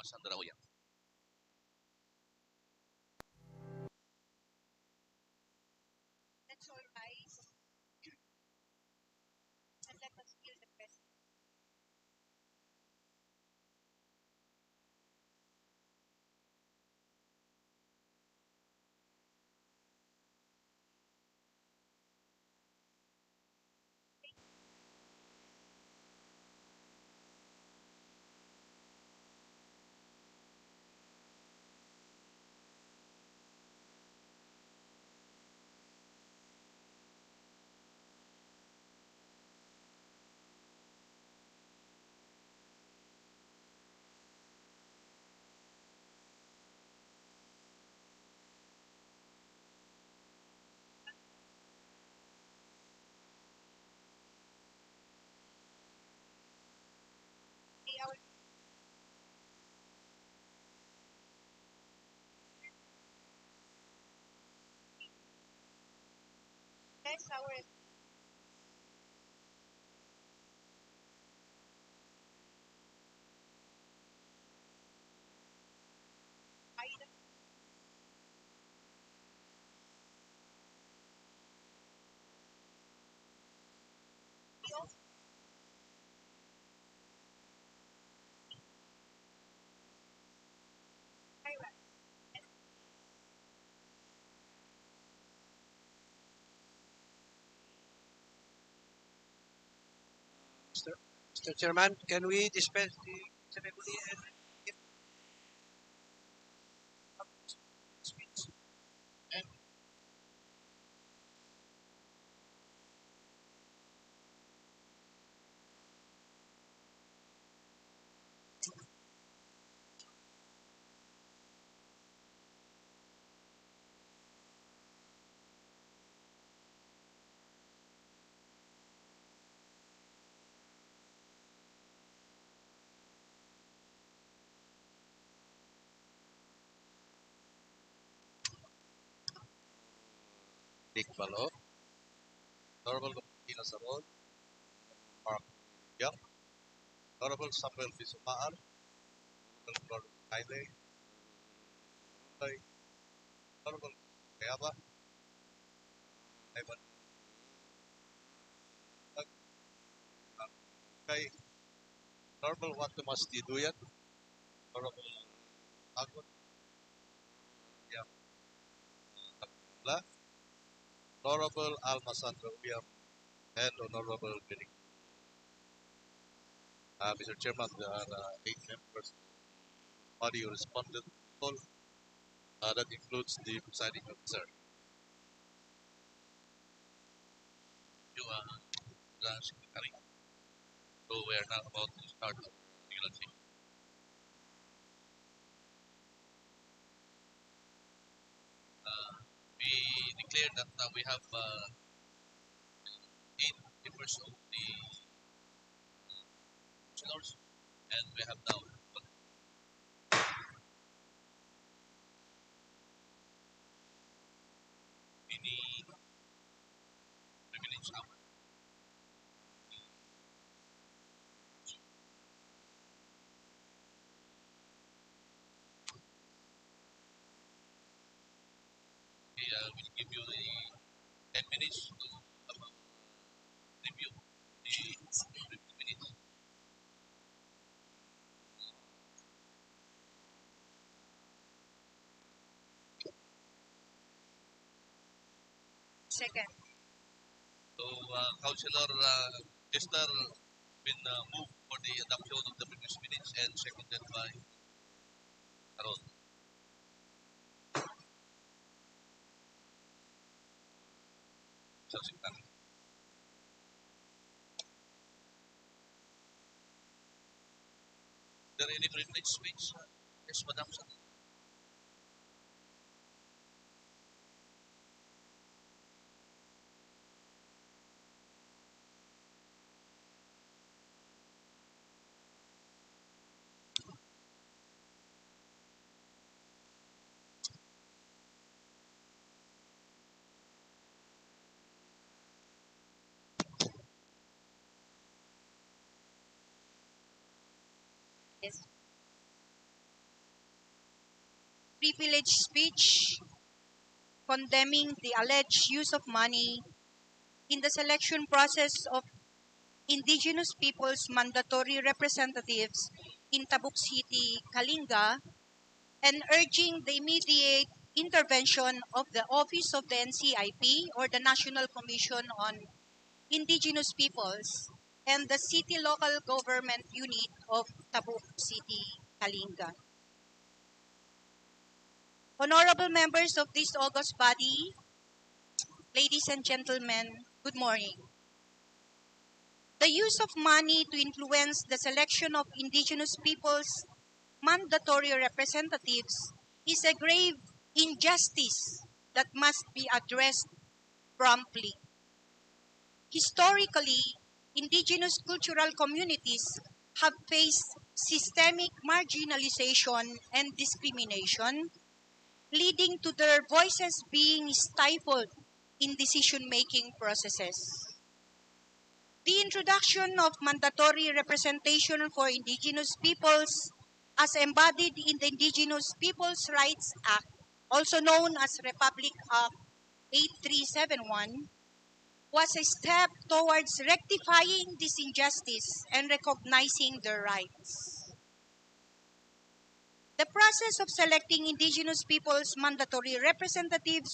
Sandra Uyan. Let's all rise and let us feel the presence. May our bless our item. We also Myra and Mr. Mr. Chairman, can we dispense the ceremony and give up speech? And Nick Malo, Honorable Ina Sabon, Mark Young, Honorable Samuel Fisumar, Honorable Haile, Honorable Kayaba, Ivan Kay, Honorable Watamas Tiduyan, Honorable Agon Yang Abdullah, Honorable Alma Sandra William, and Honorable Benny. Mr. Chairman, there are 8 members of the body who responded to the call. That includes the presiding officer. You the secretary. So we are now about to start the regular session. We declare that we have 8 members of the councilors, and we have now any privilege now. We will give you the 10 minutes to review the minutes. second. So, Councilor Chester been moved for the adoption of the previous minutes and seconded by Carol. Secretary. Is there any privilege speech? Yes, Madam. Yes. privileged speech condemning the alleged use of money in the selection process of indigenous peoples' mandatory representatives in Tabuk City, Kalinga, and urging the immediate intervention of the Office of the NCIP, or the National Commission on Indigenous Peoples, and the City Local Government Unit of Tabuk City, Kalinga. Honorable members of this august body, ladies and gentlemen, good morning. The use of money to influence the selection of indigenous peoples' mandatory representatives is a grave injustice that must be addressed promptly. Historically, indigenous cultural communities have faced systemic marginalization and discrimination, leading to their voices being stifled in decision-making processes. The introduction of mandatory representation for indigenous peoples, as embodied in the Indigenous Peoples' Rights Act, also known as Republic Act 8371, was a step towards rectifying this injustice and recognizing their rights. The process of selecting indigenous peoples' mandatory representatives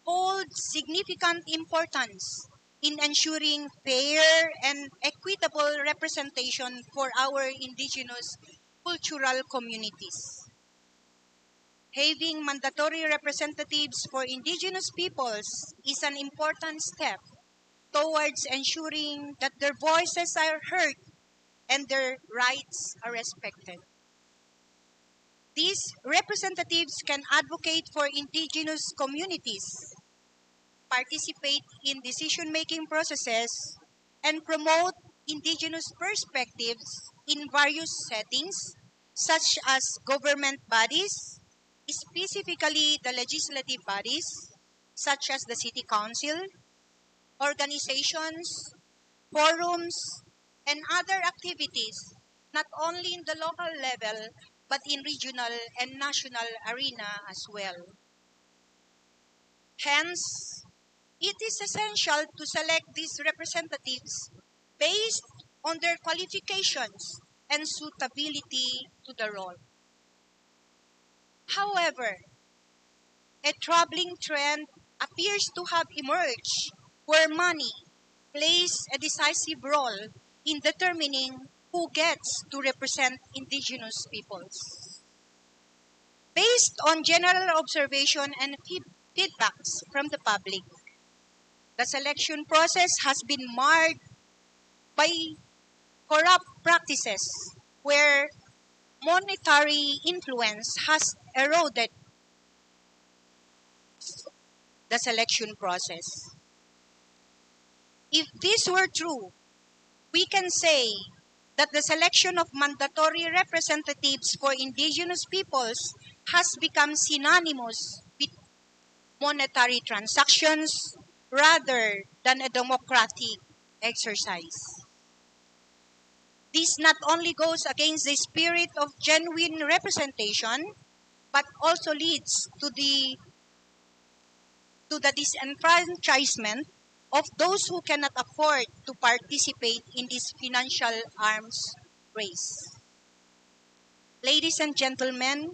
holds significant importance in ensuring fair and equitable representation for our indigenous cultural communities. Having mandatory representatives for indigenous peoples is an important step towards ensuring that their voices are heard and their rights are respected. These representatives can advocate for indigenous communities, participate in decision-making processes, and promote indigenous perspectives in various settings, such as government bodies, specifically the legislative bodies, such as the City Council, organizations, forums, and other activities, not only in the local level, but in regional and national arena as well. Hence, it is essential to select these representatives based on their qualifications and suitability to the role. However, a troubling trend appears to have emerged where money plays a decisive role in determining who gets to represent indigenous peoples. Based on general observation and feedbacks from the public, the selection process has been marred by corrupt practices where monetary influence has eroded the selection process. If this were true, we can say that the selection of mandatory representatives for indigenous peoples has become synonymous with monetary transactions rather than a democratic exercise. This not only goes against the spirit of genuine representation, but also leads to the disenfranchisement of those who cannot afford to participate in this financial arms race. Ladies and gentlemen,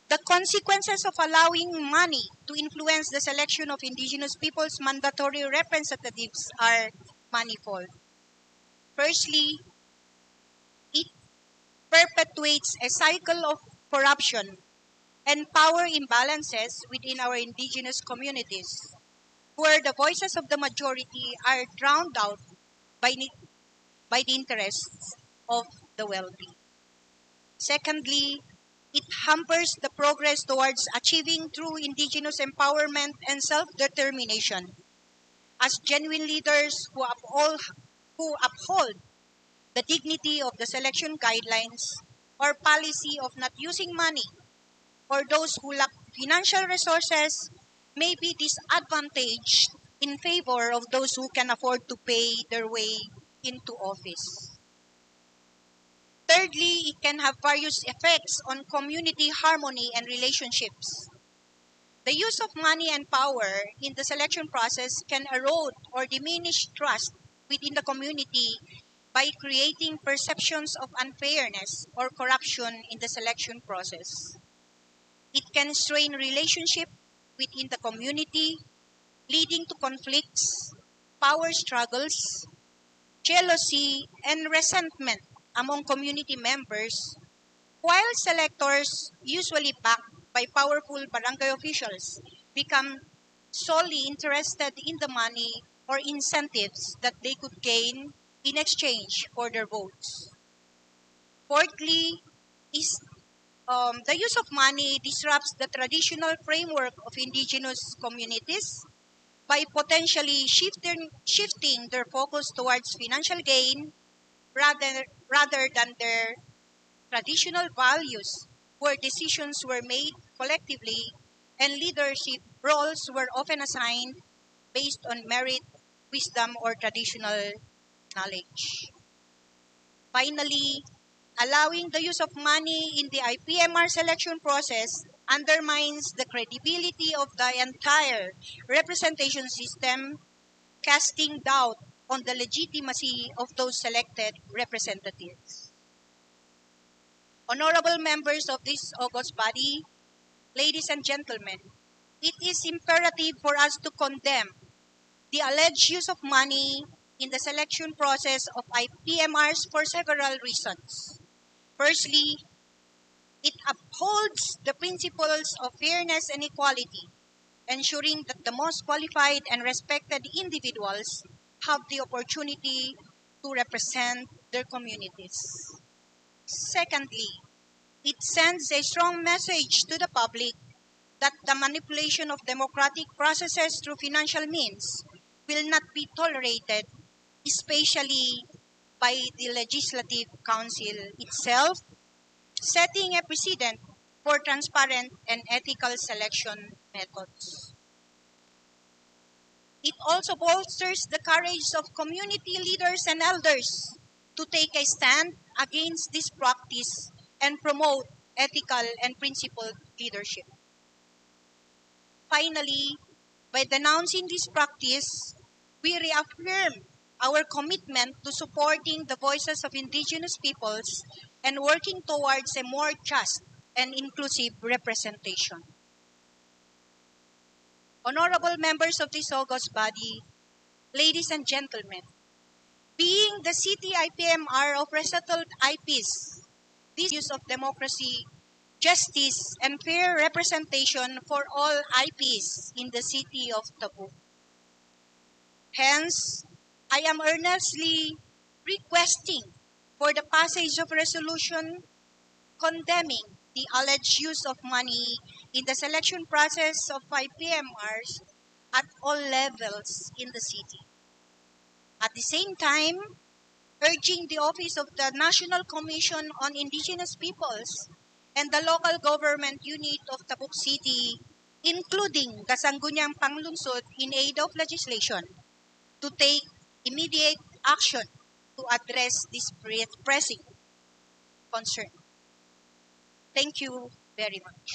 the consequences of allowing money to influence the selection of indigenous people's mandatory representatives are manifold. Firstly, it perpetuates a cycle of corruption and power imbalances within our indigenous communities, where the voices of the majority are drowned out by the interests of the wealthy. Secondly, it hampers the progress towards achieving true indigenous empowerment and self-determination. As genuine leaders who uphold the dignity of the selection guidelines or policy of not using money, or those who lack financial resources may be disadvantaged in favor of those who can afford to pay their way into office. Thirdly, it can have various effects on community harmony and relationships. The use of money and power in the selection process can erode or diminish trust within the community by creating perceptions of unfairness or corruption in the selection process. It can strain relationship within the community, leading to conflicts, power struggles, jealousy, and resentment among community members, while selectors, usually backed by powerful barangay officials, become solely interested in the money or incentives that they could gain in exchange for their votes. Fourthly, is the use of money disrupts the traditional framework of indigenous communities by potentially shifting their focus towards financial gain rather than their traditional values, where decisions were made collectively and leadership roles were often assigned based on merit, wisdom, or traditional knowledge. Finally, allowing the use of money in the IPMR selection process undermines the credibility of the entire representation system, casting doubt on the legitimacy of those selected representatives. Honorable members of this august body, ladies and gentlemen, it is imperative for us to condemn the alleged use of money in the selection process of IPMRs for several reasons. Firstly, it upholds the principles of fairness and equality, ensuring that the most qualified and respected individuals have the opportunity to represent their communities. Secondly, it sends a strong message to the public that the manipulation of democratic processes through financial means will not be tolerated, especially by the Legislative Council itself, setting a precedent for transparent and ethical selection methods. It also bolsters the courage of community leaders and elders to take a stand against this practice and promote ethical and principled leadership. Finally, by denouncing this practice, we reaffirm our commitment to supporting the voices of indigenous peoples and working towards a more just and inclusive representation. Honorable members of this august body, ladies and gentlemen, being the city IPMR of resettled IPs, this use of democracy, justice, and fair representation for all IPs in the city of Tabuk. Hence, I am earnestly requesting for the passage of resolution condemning the alleged use of money in the selection process of IPMRs at all levels in the city. At the same time, urging the Office of the National Commission on Indigenous Peoples and the local government unit of Tabuk City, including the Sangguniang Panglungsod in aid of legislation, to take immediate action to address this pressing concern. Thank you very much.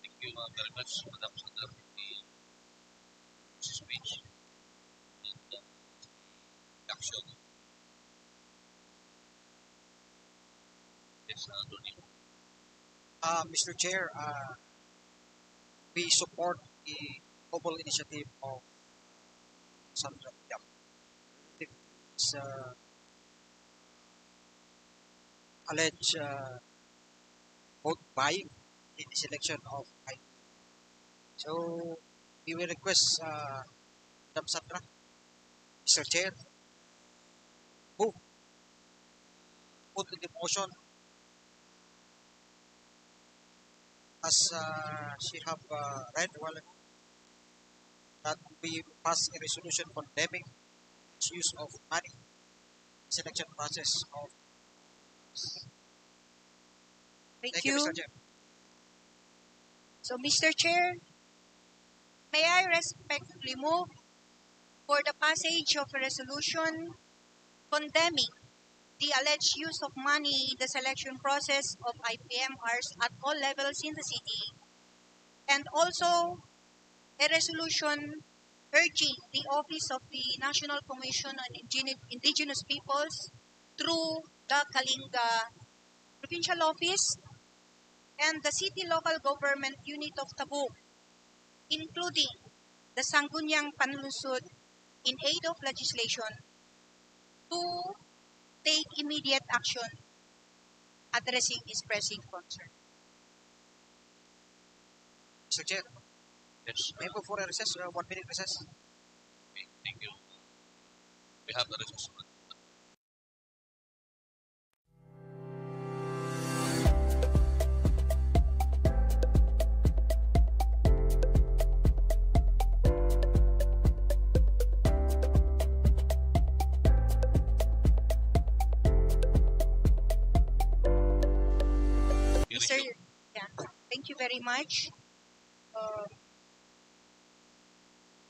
Thank you very much, Madam Sundar, for the speech and action. Yes, Tony. Mr. Chair, we support the global initiative of Sandra. Yeah. It's alleged vote buying in the selection of I. So we will request Madam Sandra, Mr. Chair, who put the motion as she have read well that we pass a resolution condemning its use of money selection process of. Thank Thank you, you. Mr. Chair. So, Mr. Chair, may I respectfully move for the passage of a resolution condemning the alleged use of money in the selection process of IPMRs at all levels in the city, and also a resolution urging the Office of the National Commission on Indigenous Peoples through the Kalinga Provincial Office and the City Local Government Unit of Tabuk, including the Sangguniang Panlusod in aid of legislation, to take immediate action addressing this pressing concern. Mr. Chair, Yes. may I go for a recess, 1 minute recess? Okay, thank you. We have the resolution. Mr. Yeah, thank you very much. Uh,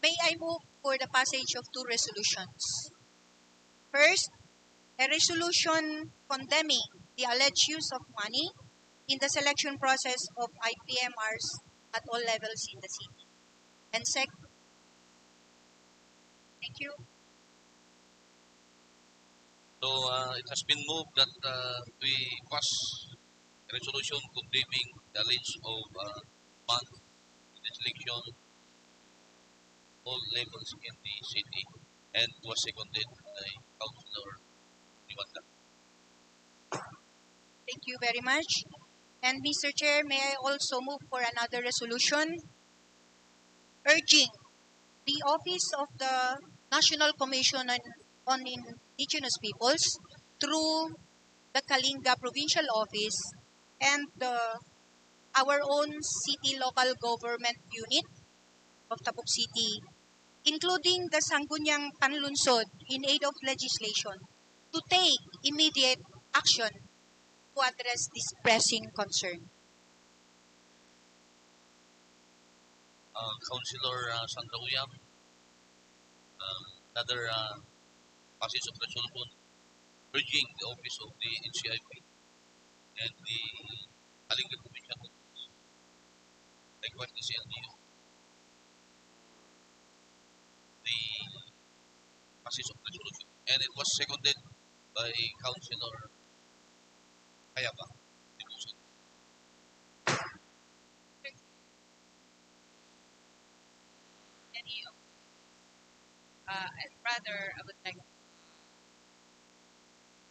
may I move for the passage of two resolutions? First, a resolution condemning the alleged use of money in the selection process of IPMRs at all levels in the city. And second, thank you. So it has been moved that we pass a resolution condemning the alleged of fund in the selection all levels in the city and was seconded by Councilor Liwanda. Thank you very much. And Mr. Chair, may I also move for another resolution urging the Office of the National Commission on Indigenous Peoples through the Kalinga Provincial Office and our own city local government unit of Tabuk City, including the Sangguniang Panlunsod in aid of legislation, to take immediate action to address this pressing concern. Councilor Sandra Uyam, another passage of resolution urging the office of the NCIP and the Kalinga Commission, likewise the CLDO, the passage of resolution, and it was seconded by Councilor Kayaba. Any of and rather I would like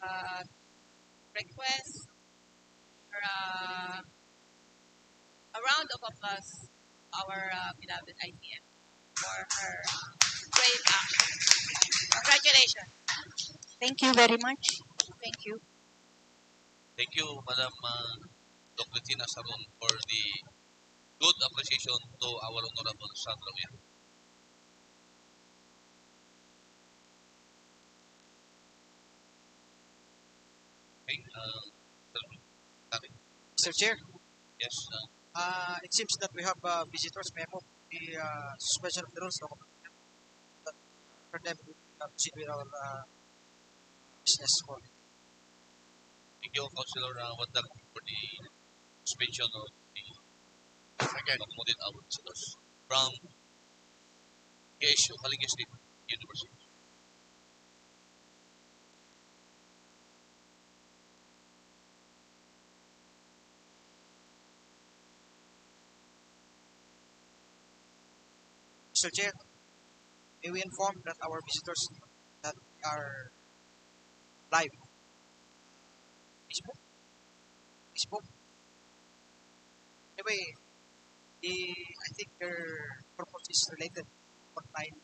uh, request for a round of applause our beloved IPM for her brave action. Congratulations. Thank you very much. Thank you. Thank you, Madam Dr. Tina Saron, for the good appreciation to our Honorable Sandra Uyam. Okay, Tari. Mr. Chair, Yes, it seems that we have visitors. May I move the suspension of the rules for them to proceed with our business call. thank you, Councilor Wandal, for the suspension of the promoted our visitors from KSU, Kalinga State University. Mr. Chair, may we inform that our visitors that are live Facebook? Facebook? Anyway, I think their purpose is related online.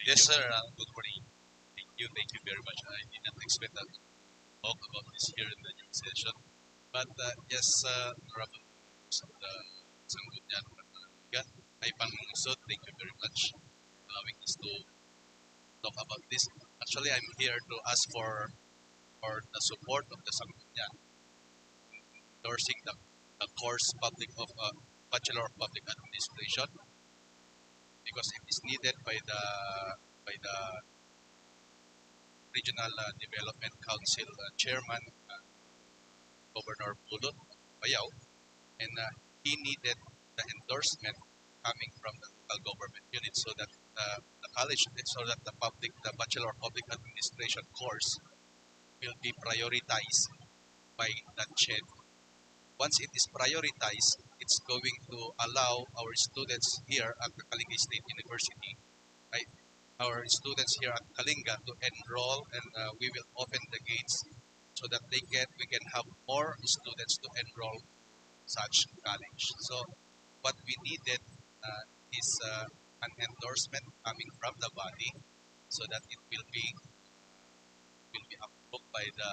Yes, sir. Good morning. Thank you very much. I did not expect that to talk about this here in the new session. But yes, Honorable Sanggunian Panaliga, ay Panlusod, thank you very much for allowing us to talk about this. Actually, I'm here to ask for the support of the Sanggunian, endorsing them. the course public of Bachelor of Public Administration because it is needed by the Regional Development Council Chairman Governor Pulot Bayao, and he needed the endorsement coming from the local government unit so that the college, so that the Bachelor of Public Administration course will be prioritized by the CHED. Once it is prioritized, it's going to allow our students here at the Kalinga State University, right? Our students here at Kalinga to enroll, and we will open the gates so that we can have more students to enroll such college. So what we needed is an endorsement coming from the body so that it will be approved by the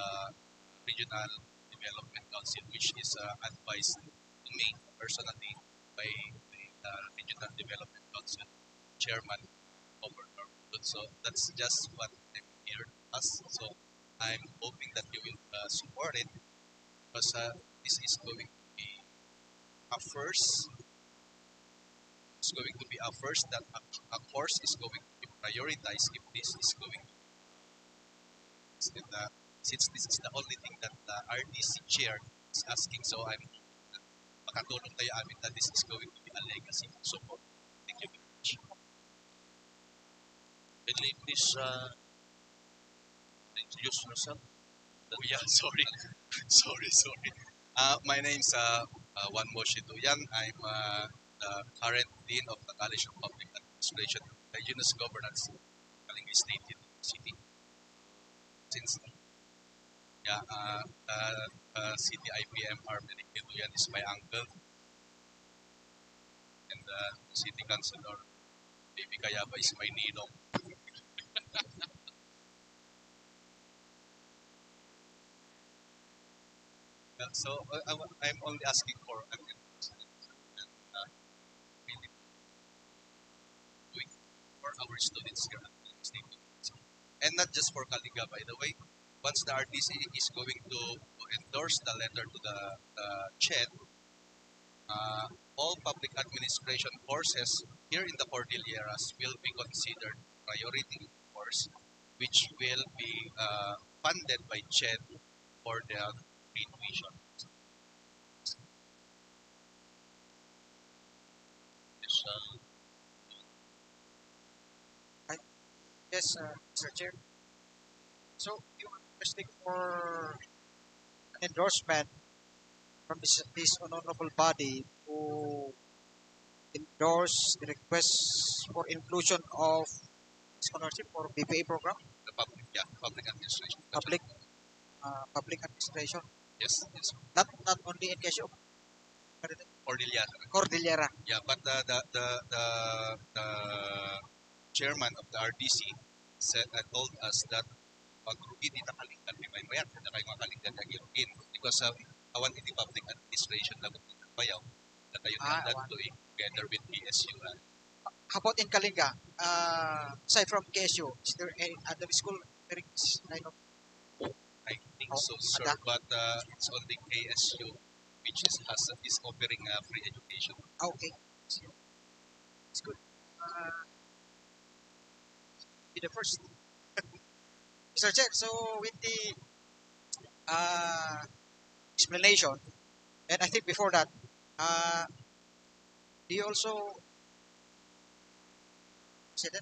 Regional Development Council, which is advised to me personally by the Regional Development Council Chairman Governor. So that's just what I'm here to ask. So I'm hoping that you will support it because this is going to be a first. It's going to be a first that a course is going to be prioritized if this is going to be. Since this is the only thing that the RDC chair is asking, so I'm hoping that makatulong tayo amin that this is going to be a legacy. So, thank you very much. Can you please introduce yourself? Oh yeah, sorry. Sorry. My name's Juan Moshi Duyan. I'm the current Dean of the College of Public Administration and Indigenous Governance, Kalinga State University. Since City IPM Armenic Duyan is my uncle, and City Councilor Baby Kayaba is my ninong. I'm only asking for an endorsement and really doing for our students here at the State University. And not just for Kalinga, by the way. Once the RTC is going to endorse the letter to the CHED, all public administration courses here in the Cordilleras will be considered priority course, which will be funded by CHED for the free tuition. Yes, Yes, Mr. Chair. So you are requesting for endorsement from this honorable body to endorse the request for inclusion of scholarship for BPA program, The public administration. public administration, Yes, not only in case of Cordillera. Cordillera. Yeah, but the chairman of the RDC said told us that pag rugi di nakalingan di may mayat na kayo makalingan na girukin because awan iti public administration lagot ni bayaw na tayo nandad Awan. to together with PSU. How about in Kalinga? Aside from KSU, is there any other school offering this kind of? I think Oh, so, sir. ada? But it's only KSU which is offering free education. Okay, it's good. Be the first. Mr. Chair, so with the explanation, and I think before that, do you also say that?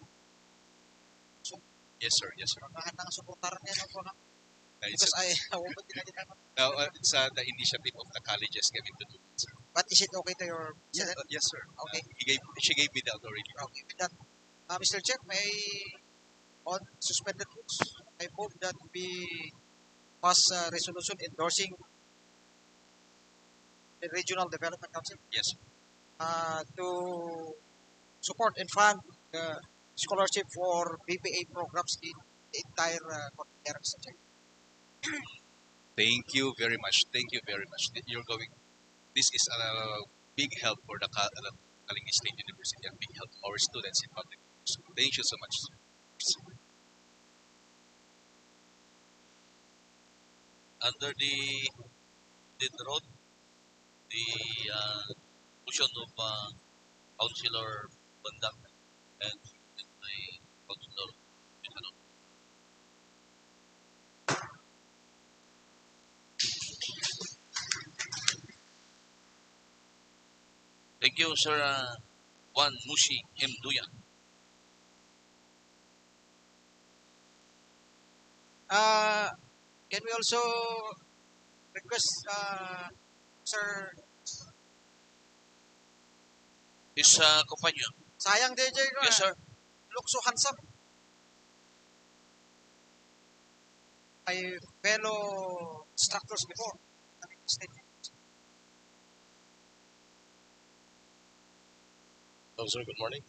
So, Yes, sir. Yes, sir. mga nang suportaran niya no, po, no? It's, Because I won't tinadikan. it's the initiative of the colleges giving to do it, sir. But is it okay to your Yes, Senate? yes, sir. Okay. She gave me the authority. Okay, with that, Mr. Chair, may on suspended rules, I move that we pass a resolution endorsing the Regional Development Council Yes, to support and fund the scholarship for BPA programs in the entire Cordillera, Mr. Chair. thank you very much. Thank you very much. This is a big help for the Kalinga State University and big help to our students in public. So thank you so much. under the road the motion of Councilor Bandak and by Councilor Quijano. Thank you, Sir Juan Mushi M. Duya. Uh, can we also request Sir His companion. sayang DJ ko Yes, sir. look so handsome. My fellow instructors before. Hello, sir. Good morning.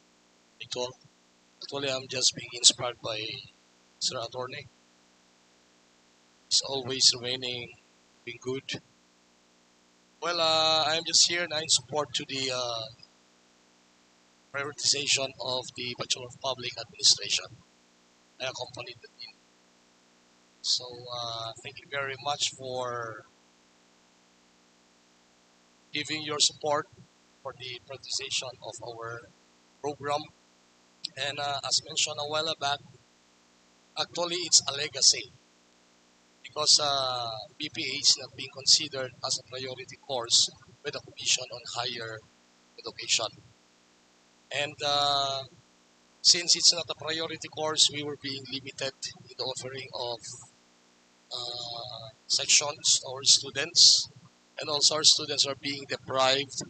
Actually, I'm just being inspired by Sir Attorney. He's always remaining being good. Well, I'm just here now in support to the prioritization of the Bachelor of Public Administration. I accompanied the team. So, thank you very much for giving your support for the prioritization of our program. And as mentioned a while back, actually it's a legacy because BPA is not being considered as a priority course by the Commission on Higher Education. And since it's not a priority course, we were being limited in the offering of sections to our students. And also our students are being deprived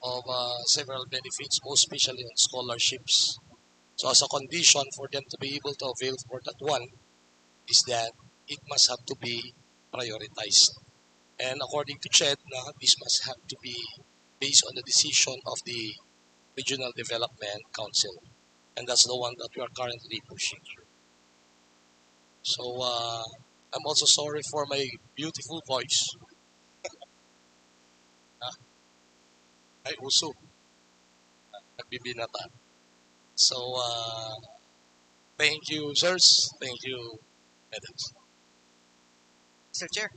of several benefits, most especially on scholarships. So as a condition for them to be able to avail for that one is that it must have to be prioritized. And according to CHED, this must have to be based on the decision of the Regional Development Council. And that's the one that we are currently pushing through. So I'm also sorry for my beautiful voice. I also nagbibinata. So thank you, sirs. Thank you, madams. Mr. Chair,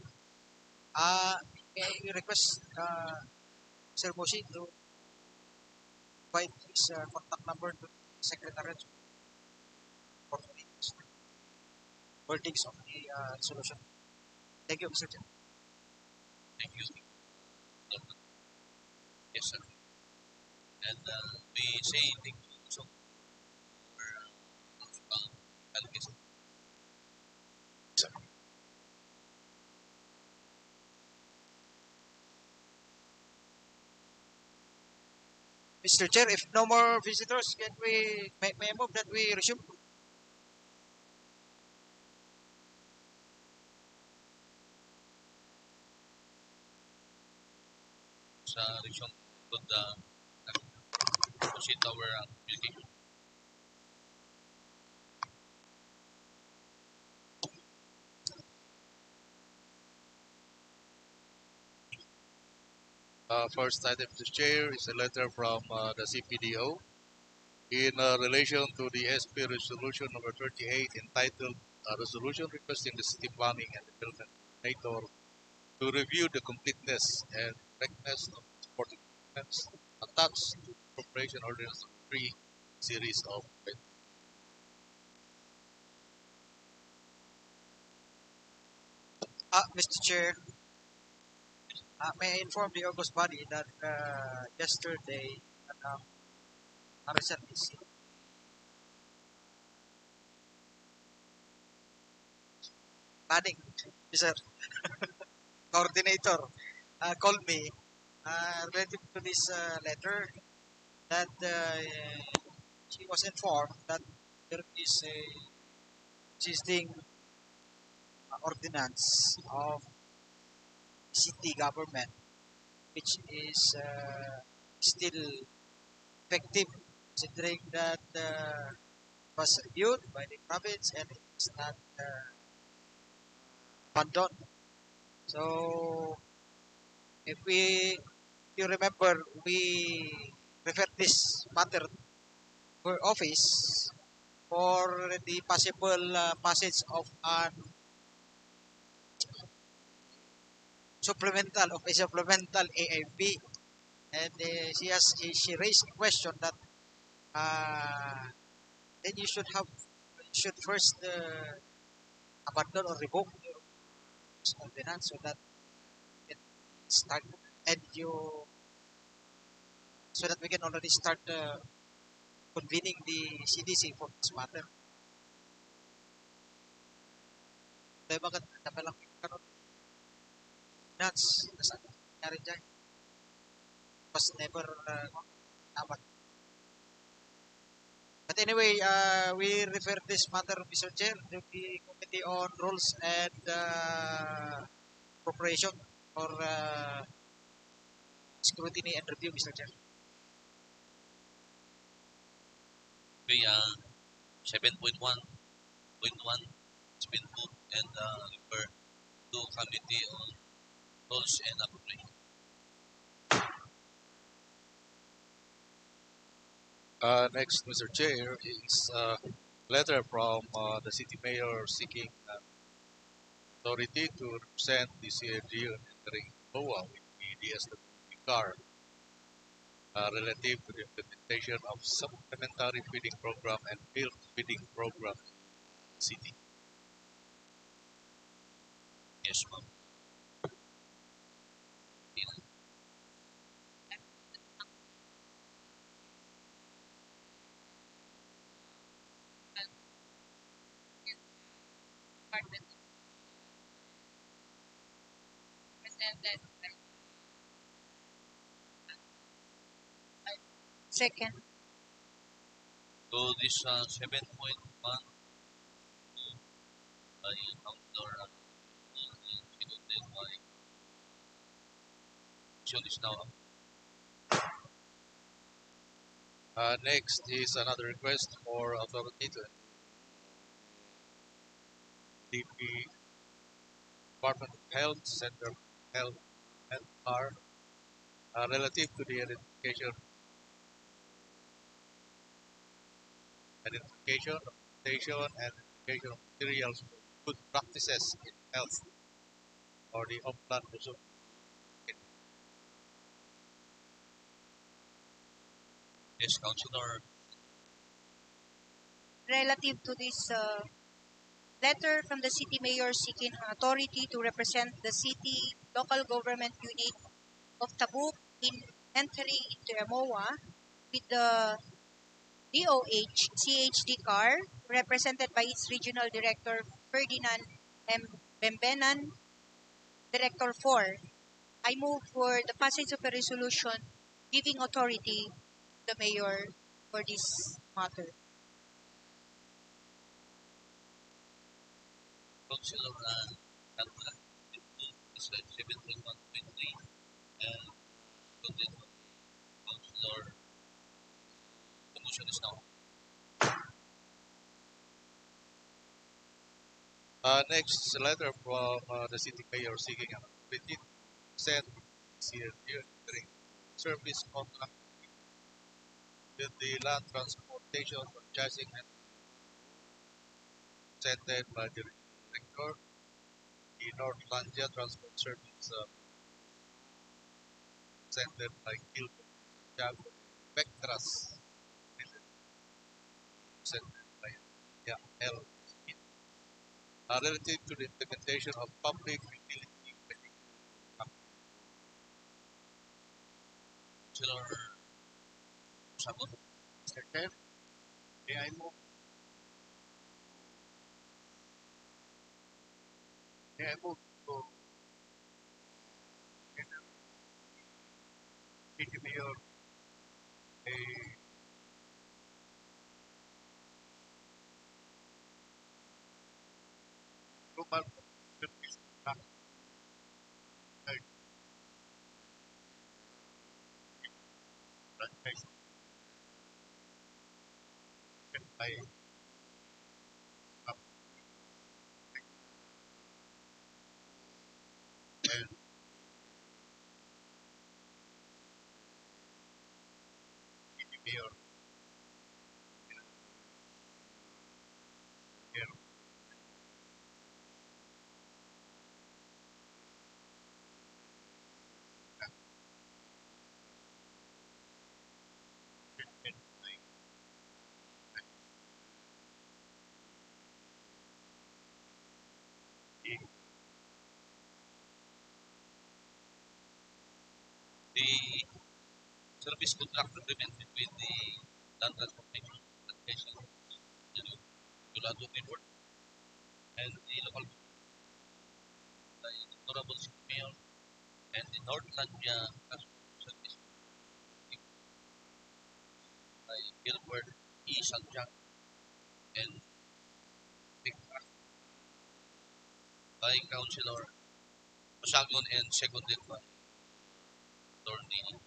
may I request Sir Moshi to provide his contact number to the Secretariat for the wordings of the resolution. Thank you, Mr. Chair. Thank you. Yes, sir. And we say thank you also for allocation. Mr. Chair, if no more visitors, can we may I move that we resume? Sa reason could proceed our communication. First item to share is a letter from the CPDO in relation to the SP Resolution number 38 entitled Resolution requesting the City Planning and Development Coordinator to review the completeness and correctness of supporting documents attached to Corporation Ordinance number 3 series of Mr. Chair, may I inform the August body that yesterday RSL is planning, Mr. Coordinator called me relative to this letter that she was informed that there is a existing ordinance of city government which is still effective considering that was reviewed by the province and it is not abandoned. So if you remember, we referred this matter to our office for the possible passage of an supplemental AIP, and she raised a question that then you should first abandon or revoke your ordinance so that it start and you so that we can already start convening the CDC for this matter. Dahil bakit napalang karon ordinance nasa nangyari dyan was never amat. But anyway, we refer this matter, Mr. Chair, to the Committee on Rules and Appropriation for scrutiny and review, Mr. Chair. Okay, 7.1.1 has been moved and refer to Committee on Rules and Appropriation. Next, Mr. Chair, is a letter from the city mayor seeking authority to represent the CNG entering MOA with the DSWD car relative to the implementation of supplementary feeding program and field feeding program in the city. Yes, ma'am. Department presented Second. So this 7.1 by Councilor seconded by Sean is now up. Next is another request for authority to DP Department of Health, Center of Health and R relative to the identification, documentation, and identification of materials for good practices in health or the Upland Luzon. Yes, Councilor. Relative to this letter from the city mayor seeking authority to represent the city local government unit of Tabuk in entering into MOA with the DOH CHD car represented by its regional director Ferdinand M. Bembenan, Director 4. I move for the passage of a resolution giving authority to the mayor for this matter. Councilor Calma, it is 7.1.3 and seconded by Councilor. The motion is now. Next is a letter from the city mayor seeking an authority to send CNG entering service contract with the land transportation franchising and presented by the director, the Northlandia Transport Service presented by Gilbert Jago Vectras, presented by L. Smith, relative to the implementation of public utility billing. Councilor Sabot. Mr. Chair, may I move? May I move to city mayor a global service contract franchise by and city mayor here. service contract agreement between the Land Transportation Administration, the Regulado Board, and the local by the Honorable City Mayor and the Northlandia Transportation District by Gilbert E. Santiago and by Councilor Masagon and seconded by Attorney.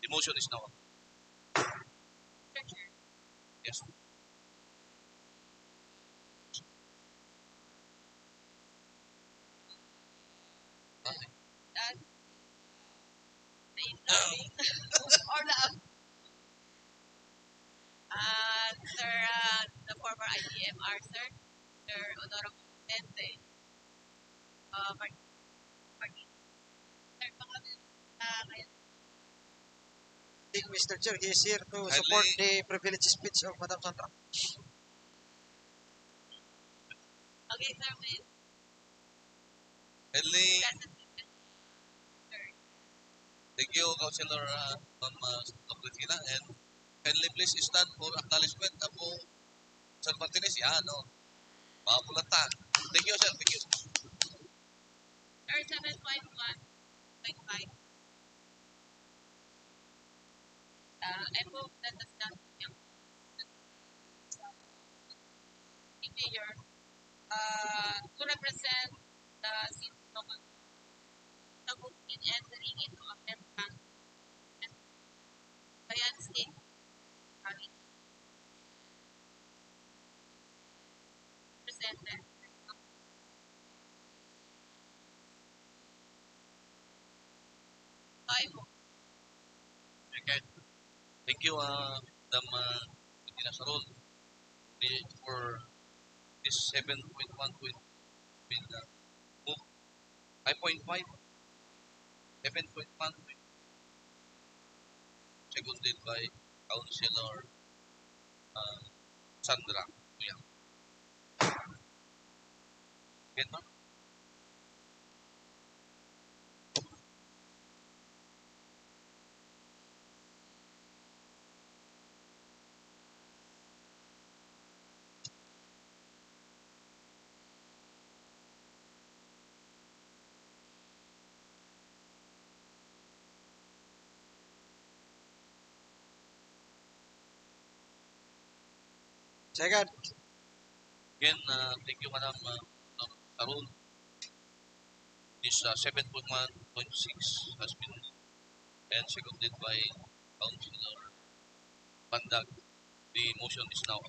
The motion is now. Yes. That or the Sir, the former IDMR, Sir Honorable Presidente, Sir, baka ngayon, I think Mr. Chair, he is here to Kindly- support the privileged speech of Madam Sandra. okay, sir, please. Kindly, Sir, thank you, Councilor Ma'am Dobritina, and kindly please stand for acknowledgement ako Sir Martinez. Yan, no? Mapulata. Thank you, sir. Thank you. sir, 7.1.5. I move that the staff mayor to represent the city of Tabuk in entering into a contract and Bayan State Valley presented. I move. Okay. Thank you, Madam Martina Sarol, for this 7.1 move. 5.5, 7.1, seconded by Councilor uh, Sandra. Yeah. Get ma'am? Second. Again, thank you, Madam Sarol. This 7.1.6 has been and seconded by Councilor Pandag. The motion is now.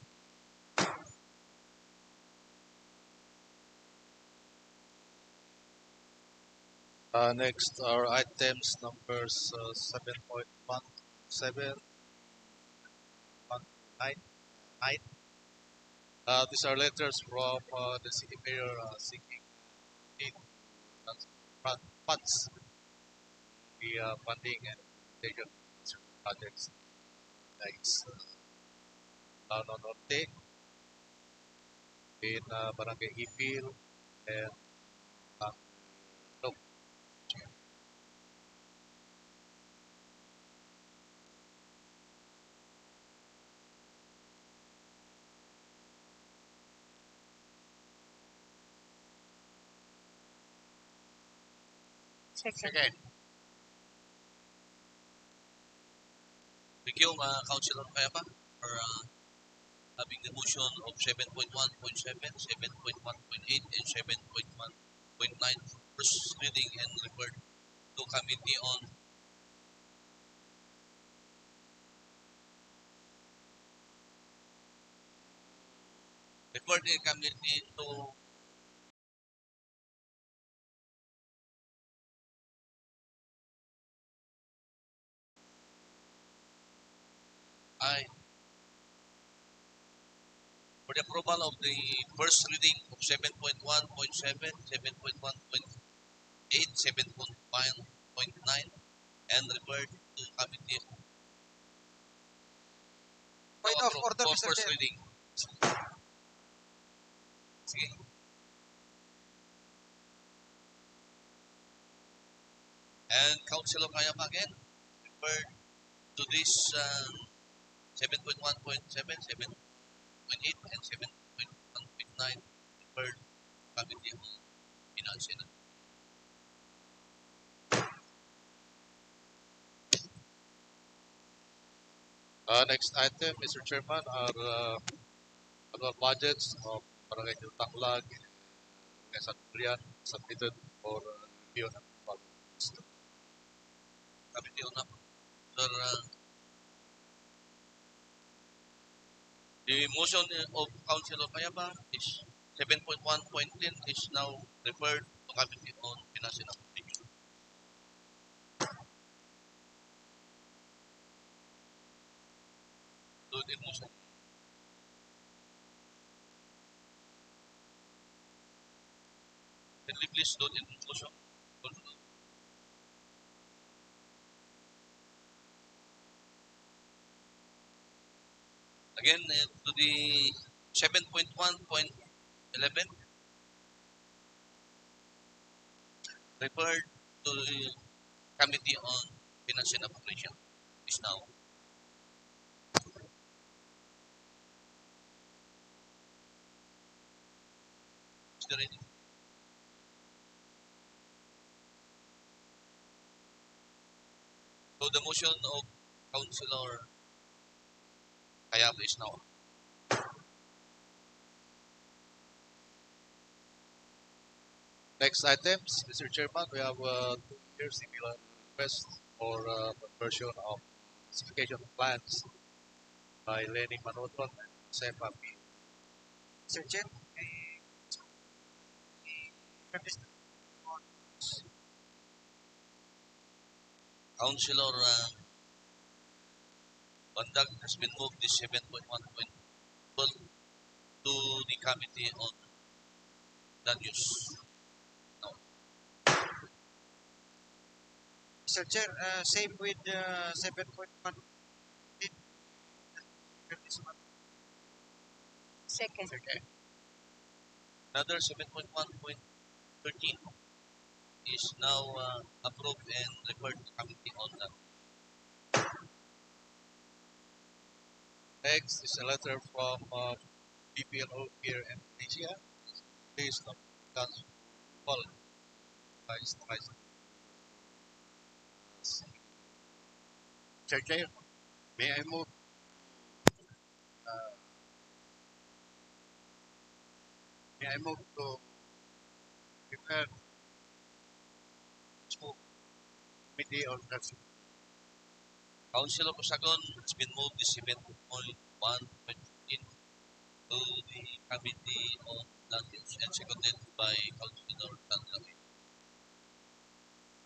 Next are items numbers 7.1, 7, 9. These are letters from the city mayor seeking aid funds, the funding and implementation of certain projects like Lano Norte in Barangay Ipil and no. Second. Second. Thank you, Councilor Kayapa, for having the motion of 7.1.7, 7.1.8, and 7.1.9 first reading and referred to Committee on referred in committee to I for the approval of the first reading of 7.1.7, 7.1.8, 7.1.9, and referred to committee Point of order, for Mr. first Chair. reading. Sige. And Councilor Kayapa again, referred to this 7.1.7, 7.8, and 7.1.9 per Committee on Finance and Next item, Mr. Chairman, are annual budgets of Barangay Taklag and San Julian submitted for review and approval. Committee on Sir, the motion of Councilor Payapa is 7.1.10 is now referred to Committee on Finance and Appropriation. So the motion. Can we please do the motion? Again, to the 7.1.11 referred to the Committee on Finance and Appropriation is now. Is there any? So the motion of Councilor Payapa is now. Next items, Mr. Chairman, we have 2 year similar request for conversion of specification of plans by Lenny Manoton and Sepa P. Sir Chair, premise on Councilor Bandag has been moved this 7.1.12 to the Committee on Land Use. Mr. Chair, same with 7.1. Second. Okay. Another 7.1.13 is now approved and referred to Committee on Land. Next is a letter from BPLO here in Asia. Based on God's call by Vice. Mr. Chair, may I move? May I move to prepare to committee on that? Councilor Pasagon has been moved this 7.1.15 to the Committee on Land Use and seconded by Councilor Sandra.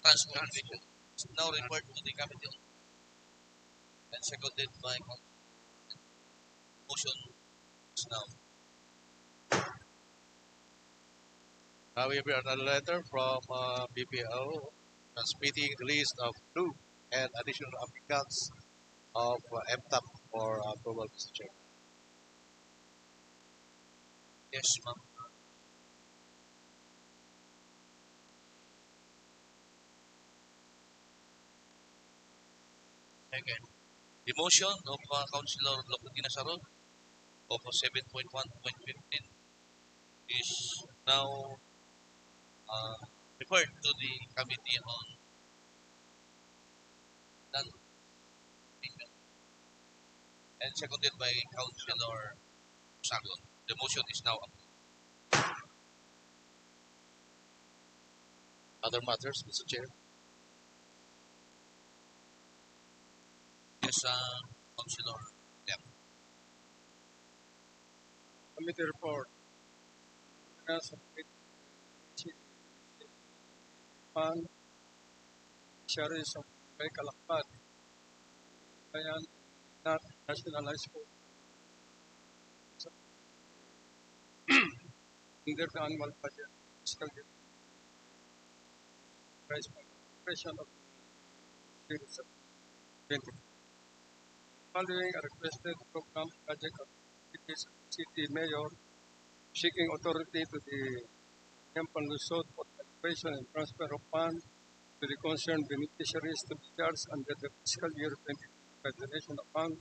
Transportation is now referred to the Committee on and seconded by motion is now. Now we have another letter from BPO transmitting the list of new and additional applicants of MTAP for approval, Mr. Chair. Yes, ma'am. Again, the motion of Councilor Locutina Saron of 7.1.15 is now referred to the Committee on Land and seconded by Councilor Sagon. The motion is now up. Other matters, Mr. Chair. Yes, Councilor. Yeah. Committee report. Pan, Sharis of Kalakpat, Bayan, not nationalized for under the annual budget fiscal year price preparation of series of 20. Following a requested program project of city mayor seeking authority to the Temple Lusot for allocation and transfer of funds to the concerned beneficiaries to be charged under the fiscal year 20. identified donation account,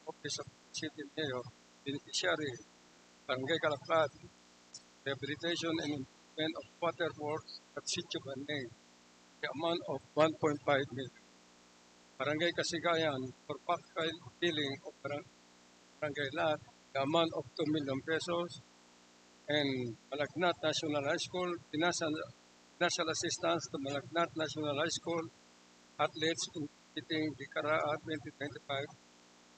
Office of City Mayor, Beneficiary, Barangay Calafat, Rehabilitation and Improvement of Water Works at Sitio Banay, the amount of 1.5 million. Barangay Kasigayan for backfile billing of Barangay Lot, the amount of 2 million pesos, and Malagnat National High School, financial assistance to Malagnat National High School athletes in competing Dicaraa 2025,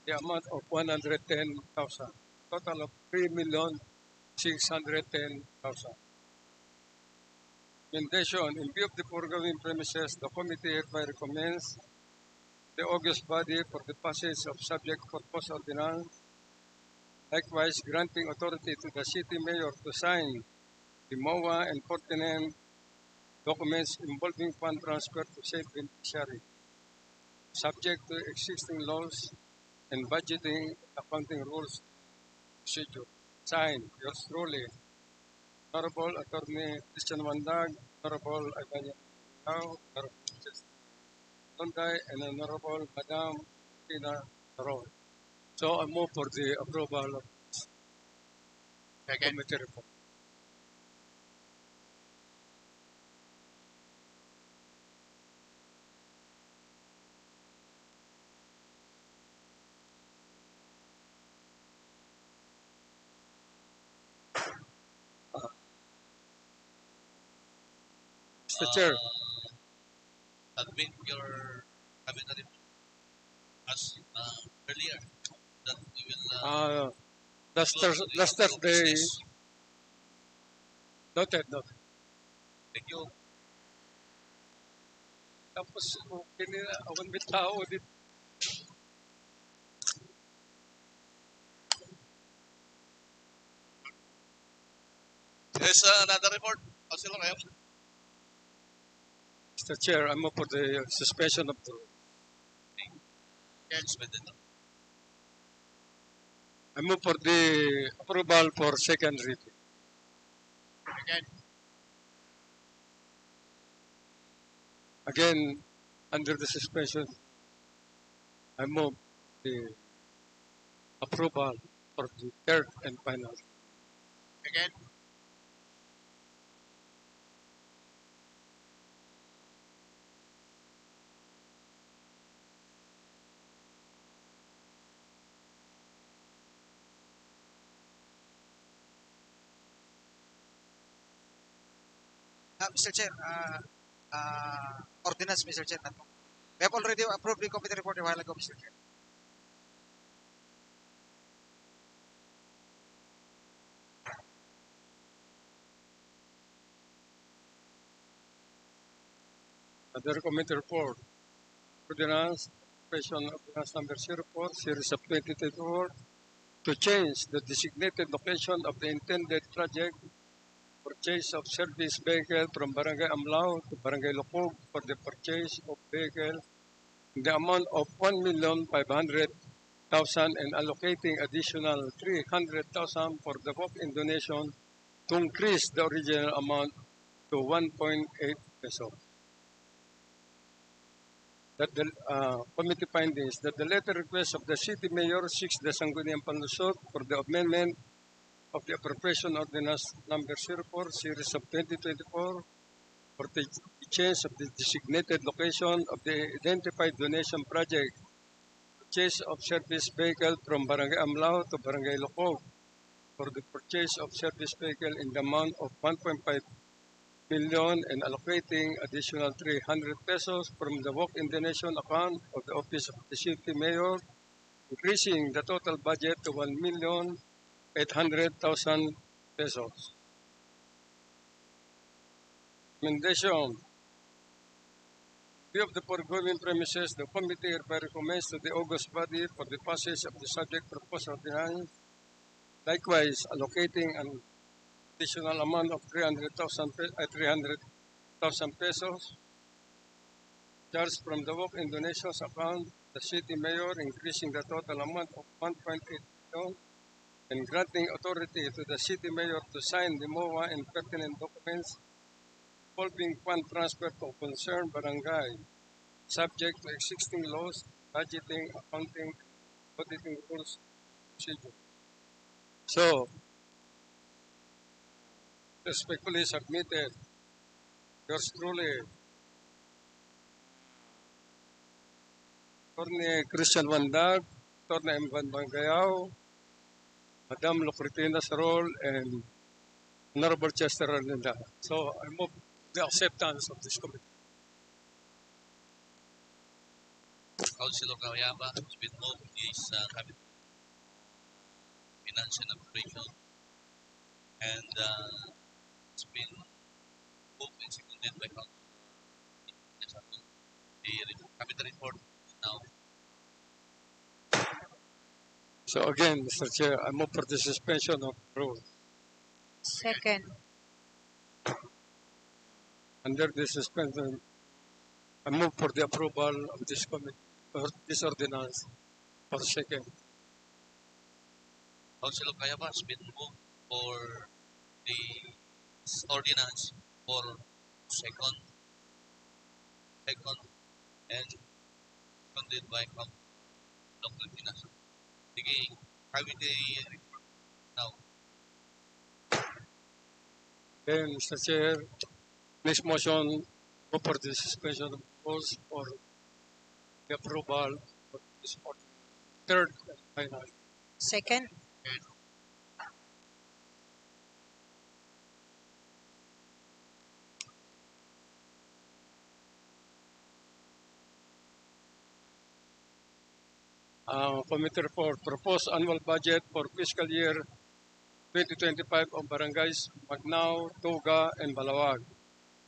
the amount of 110,000, total of 3,610,000. Recommendation: in view of the foregoing premises, the committee hereby recommends the august body for the passage of subject purpose ordinance, likewise granting authority to the city mayor to sign the MOA and pertinent documents involving fund transfer to said beneficiary, subject to existing laws and budgeting accounting rules procedure. Signed, yours truly, Honorable Attorney Christian Wandag, Honorable Ivan Yao, Honorable Justice Lunday, and Honorable Madam Tina Ron. So I move for the approval of committee report. Mr. Chair, Admit your commentary as earlier that we will last close the last actual Thursday, business. noted. Thank you. Tapos, okay nila, awan may tao dito. There's another report. Councilor Rem. Mr. Chair, I move for the suspension of the Suspended. I move for the approval for second reading. Again, under the suspension, I move the approval for the third and final. Mr. Chair, ordinance, Mr. Chair. We have already approved the committee report a while ago, Mr. Chair. Other committee report. Ordinance, question ordinance number 04, series of 2024, to change the designated location of the intended project purchase of service vehicle from Barangay Amlao to Barangay Lukog for the purchase of vehicle in the amount of 1,500,000 and allocating additional 300,000 for the walk-in donation to increase the original amount to 1.8 pesos. That the committee findings that the letter request of the city mayor seeks the Sangguniang Panlusot for the amendment of the appropriation ordinance number 04 series of 2024 for the change of the designated location of the identified donation project, purchase of service vehicle from Barangay Amlao to Barangay Lukog for the purchase of service vehicle in the amount of 1.5 million and allocating additional 300 pesos from the walk-in donation account of the Office of the City Mayor, increasing the total budget to 1,800,000 pesos. Recommendation. View of the foregoing premises, the committee hereby recommends to the august body for the passage of the subject proposed ordinance, likewise allocating an additional amount of 300,000 pesos charged from the walk-in donations account, the city mayor increasing the total amount of 1.8 million and granting authority to the city mayor to sign the MOA and pertinent documents involving fund transfer to concerned barangay, subject to existing laws budgeting, accounting, auditing rules, procedure. So, respectfully submitted, yours truly, Attorney Christian Wandag, Attorney M. Van Bangayao, Madam Lucretina Sarol, and Honorable Chester Arlinda. So, I move the acceptance of this committee. Councilor Kawayama has been moved is Cabinet Finance and Operation, and it's been moved and seconded by Councilor. The Cabinet report now. So again, Mr. Chair, I move for the suspension of rule. Second. Under the suspension, I move for the approval of this committee, or this ordinance for second. Councilor Kayama has been moved for the ordinance for second, and seconded by Councilor Pinas. Sige, committee report now. Then, Mr. Chair, this motion move for the suspension of rules for the approval of this ordinance. Third and final. Second. And Committee report, proposed annual budget for fiscal year 2025 of barangays Magnao, Tuga, and Balawag.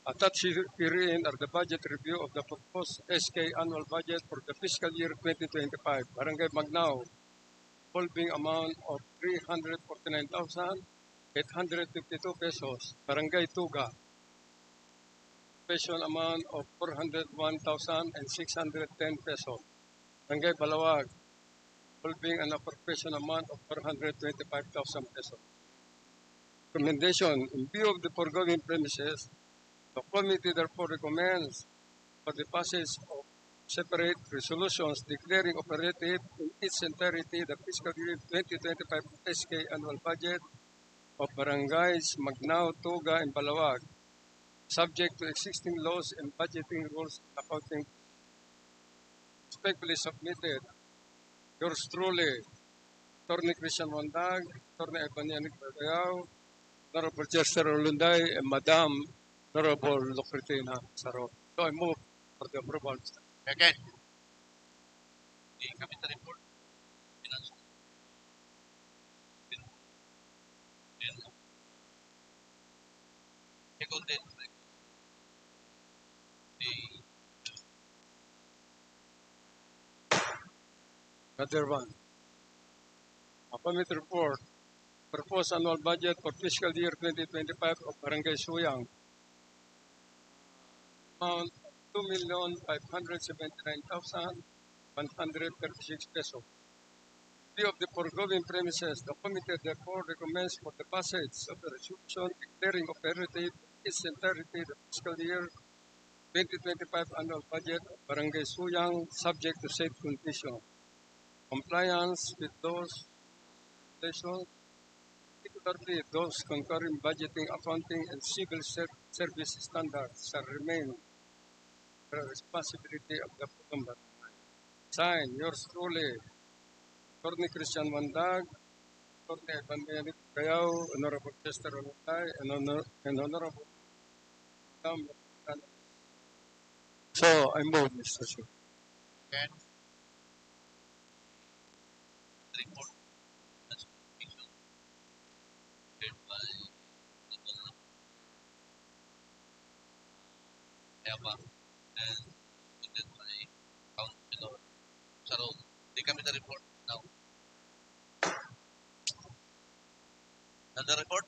Attached herein are the budget review of the proposed SK annual budget for the fiscal year 2025. Barangay Magnao, involving amount of 349,852 pesos. Barangay Tuga, appropriation amount of 401,610 pesos. Barangay Balawag, involving an appropriation amount of 425,000 pesos. Recommendation, in view of the foregoing premises, the committee therefore recommends for the passage of separate resolutions declaring operative in its entirety the fiscal year 2025 SK annual budget of barangays Magnao, Tuga, and Balawag, subject to existing laws and budgeting rules and accounting. Respectfully submitted, yours truly, Attorney Christian Mondag, Attorney Ebanianic Bagayao, Honorable Chester Olunday, and Madam Honorable Lucretina Saro. So I move for the approval. again, the capital report, Finance, and seconded by the Another one. A committee report. Proposed annual budget for fiscal year 2025 of Barangay Suyang. Amount of 2,579,136 pesos. In view of the foregoing premises, the committee therefore recommends for the passage of the resolution declaring operative its entirety the fiscal year 2025 annual budget of Barangay Suyang subject to said condition. Compliance with those regulations, particularly those concurring budgeting, accounting, and civil service standards, shall remain the responsibility of the Putumbar. Sign, yours truly, Attorney Christian Wandag, Attorney Bandianit Kayao, Honorable Chester Olutay, and Honorable Madam. So, I move, Mr. Chair. again, the report, classification, led by Eva and seconded by Councilor Saro. The capital report now. And the report,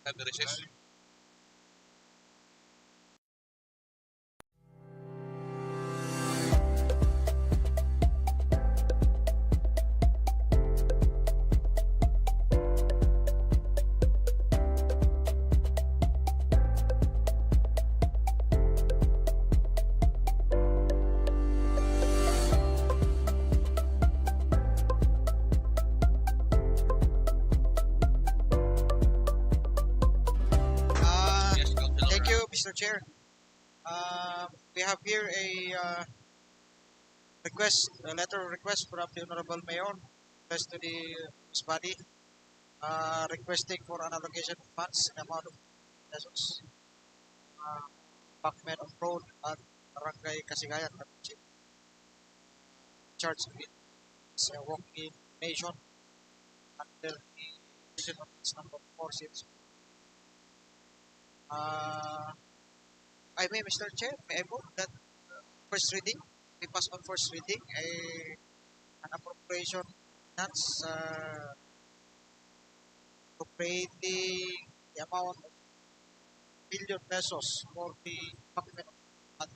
have a recess. Yes, Councilor. Thank you, Mr. Chair. We have here a letter of request from the Honorable Mayor, request to the body, requesting for an allocation of funds in the amount of pesos, Pacman of Road at Barangay Kasigayan, charge with walk-in nation under the decision of its number 4 series. I may, Mr. Chair, may I move that first reading, we pass on first reading, an appropriation finance appropriating the amount of billion pesos for the Pacman at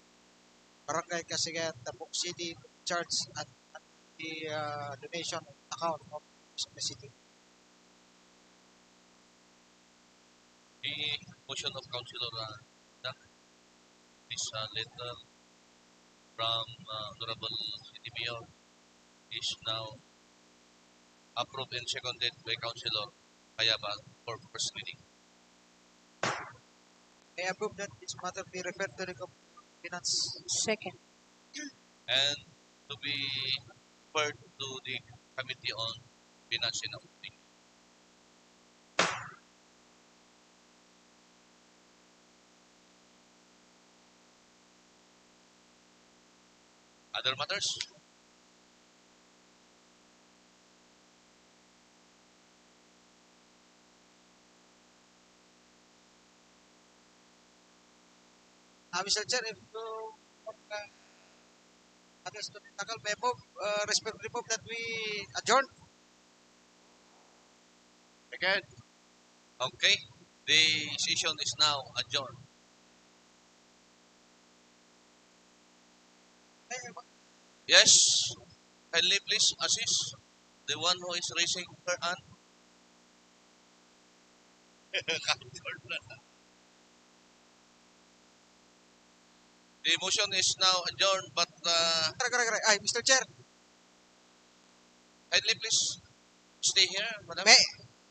Barangay Kasigayan, Tabuk City, charge at the donation account of the city. The motion of Councilor Dak, this letter from Honorable City Mayor is now approved and seconded by Councilor Hayabang for first reading. May I move that this matter be referred to the Finance. Second. And to be referred to the Committee on Finance and Accounting. Other matters? Mr. Chair, if you others to tackle, may I move, respectfully move that we adjourn. Again. Okay. The session is now adjourned. Yes. Kindly please assist the one who is raising her hand. The motion is now adjourned, but Correct. Ay, Mr. Chair, kindly please stay here, madam.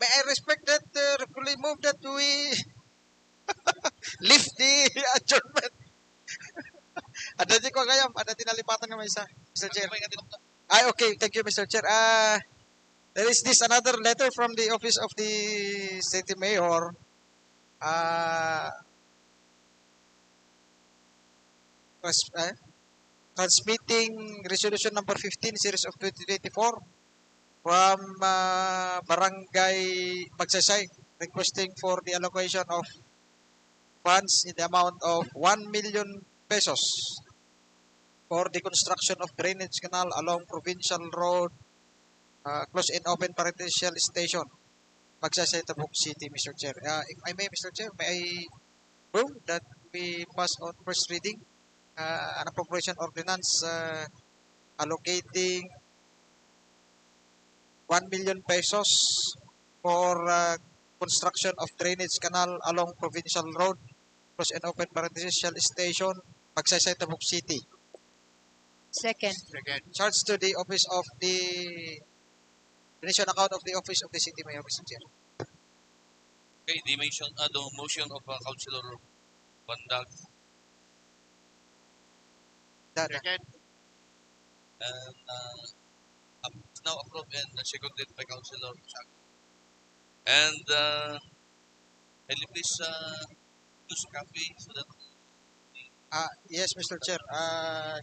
may I respect that, respectfully move that we lift the adjournment. Ada di ko kayam, ada tinalipatan ng isa, Mr. Chair. Ay, okay, thank you, Mr. Chair. There is this another letter from the office of the city mayor. Transmitting resolution number 15 series of 2024 from Barangay Magsaysay requesting for the allocation of funds in the amount of 1 million pesos for the construction of drainage canal along Provincial Road, close and open parenthetical station, Magsaysay, Tabuk City, Mr. Chair. If I may, Mr. Chair, may I move that we pass on first reading an appropriation ordinance allocating 1 million pesos for construction of drainage canal along Provincial Road, close and open parenthetical station, Magsaysay, Tabuk City. Second. Charge to the office of the donation account of the office of the city mayor, Mr. Chair. Okay, the motion of Councilor Bandag Second. and it's now approved and seconded by Councilor Chag. And kindly please use copy so that Yes, Mr. Chair.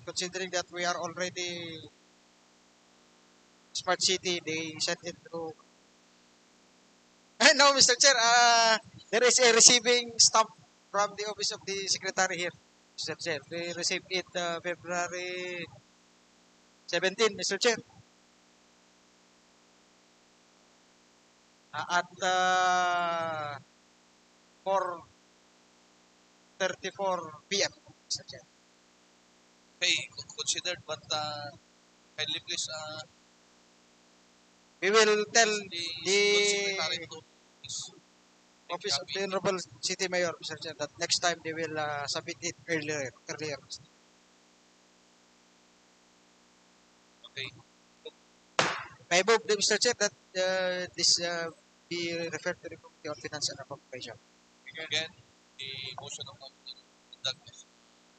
Considering that we are already Smart City, they sent it to. No, Mr. Chair. There is a receiving stamp from the office of the secretary here, Mr. Chair. They received it February 17, Mr. Chair. At 4:34 p.m. Mr. Chair. Okay, considered, but kindly please We will tell the the secretary to please take Office of copy. the Honorable City Mayor, Mr. Chair, that next time they will submit it earlier. Okay. May I move, Mr. Chair, that this be referred to the Committee on Finance and Appropriation. Again, the motion of council that is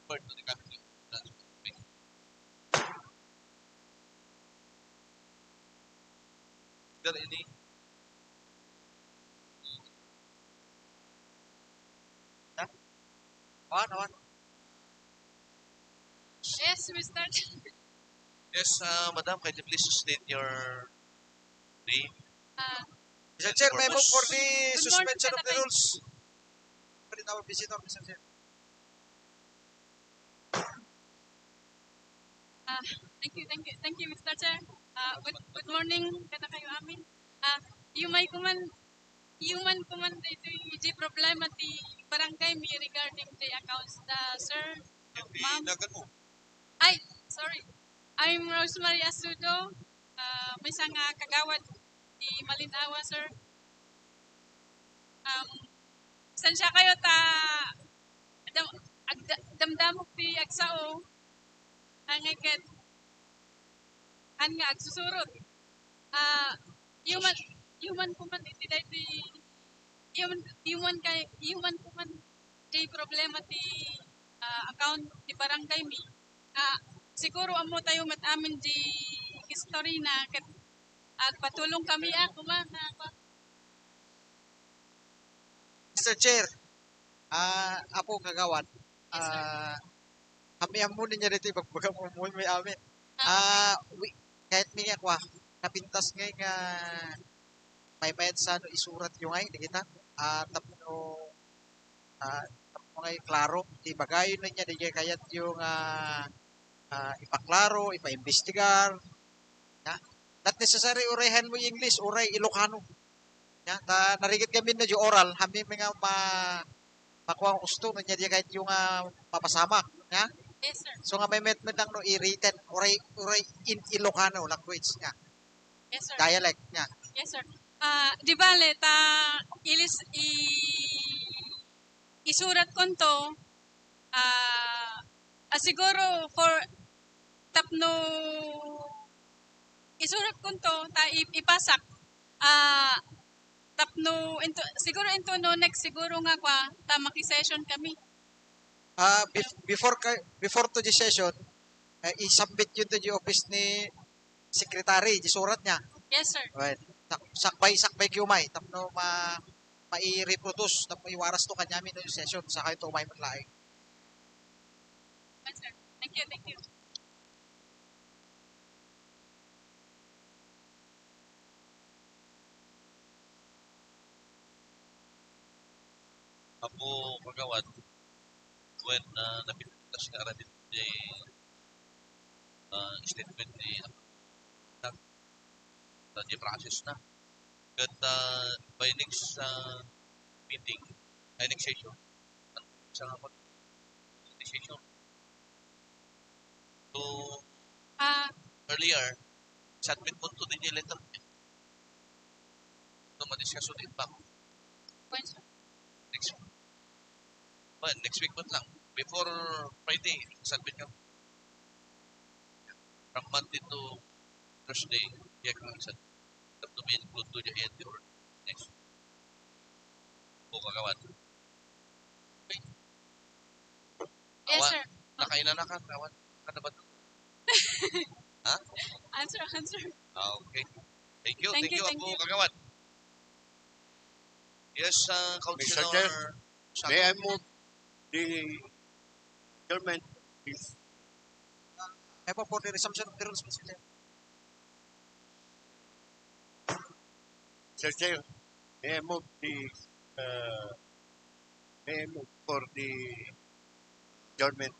referred to the committee. Is there any One. Yes, Mr. yes, madam, can you please state your name? Uh, Mr. Chair, may I move for the Good morning, suspension of the Tatay. rules for our visitor, Mr. Chair. Thank you, Mr. Chair. Good morning, kada kayo amin. Human kuman di problema ti barangay mi regarding the accounts, sir, ma'am. Tinagan mo. Ay, sorry. I'm Rosemary Asudo. May isang kagawad di Malinawa, sir. Sansya kayo damdamok ti agsao ang iket an nga agsusurot. Ah, human human kuman iti dati human kuman di problema ti account ti barangay mi. Siguro amo tayo amin di history na ket agpatulong kami kuman Mr. Chair, apo kagawad, Yes, sir. kami amunin niya dito, bagbaga mo may amin. Kahit mingi ako, napintas ngay nga may mayat sa ano, isurat yung ngay, di kita, tapno, tapno ngay klaro, di bagayon na niya, di kaya kayat yung ipaklaro, ipaimbestigar, ya. Not necessary urehan mo yung English, uray Ilocano. Ya, narigit kami na yung oral, kami mga makuha ang gusto na niya kahit yung mapasama. Ya? Yes, sir. So nga may met lang no i-written uray in Ilocano language niya. Yes, sir. Dialect niya. Yes, sir. Di bale, isurat ko to, siguro for tapno, isurat ko to, ipasak, tapno, siguro no next, siguro nga kwa, maki-session kami. Before to the session, i-submit yun to the office ni secretary, di surat niya. Yes, sir. Well, sakbay kiumay, tapno mai-reproduce, tapno iwaras to kanyamin no yung session, sa kayo to umay maglaing. Yes, sir. Thank you. Ako, kagawad, when napintas ka rin the statement ni the process na. But by next meeting, next session, sa session. So, earlier, submit mo to the letter. So, madiscuss ulit pa. Next week. Well, next week pa lang. Before Friday, submit ka. From Monday to Thursday, yeah, kang isa. Have to be included to the end or next week. O, kagawan. Okay. Yes, sir. Nakainan na ka, kawan. Ano ba ito? Ha? Answer. Okay. Thank you, Thank you. Apo Kagawan. Yes, Mr. Councilor. Chair, may I move the adjournment, please? May po for the resumption of the rules, Mr. Chair. Mr. Chair, may I move for the adjournment?